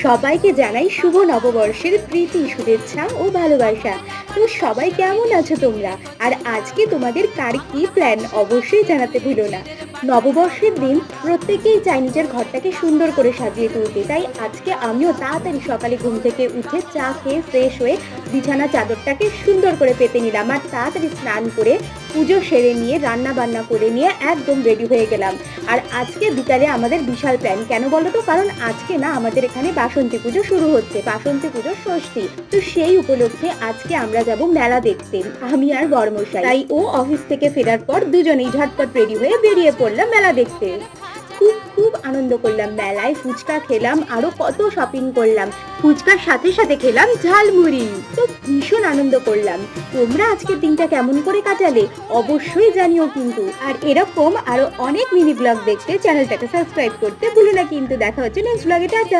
সবাইকে জানাই শুভ নববর্ষের প্রীতি শুভেচ্ছা ও ভালোবাসা। তো সবাই কেমন আছো তোমরা? আর আজকে তোমাদের কার কি প্ল্যান অবশ্যই জানাতে ভুলো না। নববর্ষের দিন প্রত্যেকেই চায় নিজের ঘরটাকে সুন্দর করে সাজিয়ে তুলতে, তাই আজকে আমিও তাড়াতাড়ি সকালে ঘুম থেকে উঠে চা খেয়ে ফ্রেশ হয়ে বিছানা চাদরটাকে সুন্দর করে পেতে নিলাম, আর তাড়াতাড়ি স্নান করে পুজো সেরে নিয়ে রান্না বান্না করে নিয়ে একদম রেডি হয়ে গেলাম। আর আজকে বিকালে আমাদের বিশাল প্ল্যান, কেন বলো তো? কারণ আজকে না আমাদের এখানে বাসন্তী পুজো শুরু হচ্ছে, বাসন্তী পুজোর ষষ্ঠী। তো সেই উপলক্ষে আজকে আমরা যাব মেলা দেখতে, আমি আর বড়মশাই। তাই ও অফিস থেকে ফেরার পর দুজনেই ঝটপট রেডি হয়ে বেরিয়ে পড়লাম মেলা দেখতে। খুব খুব আনন্দ করলাম, মেলায় ফুচকা খেলাম, আরো কত শপিং করলাম। ফুচকার সাথে সাথে খেলাম ঝালমুড়ি। তো ভীষণ আনন্দ করলাম। তোমরা আজকের দিনটা কেমন করে কাটালে অবশ্যই জানিও কিন্তু। আর এরকম আরো অনেক মিনি ব্লগ দেখতে চ্যানেলটাকে সাবস্ক্রাইব করতে ভুলো না কিন্তু। দেখা হচ্ছে নেক্সট ব্লগে, টাটা।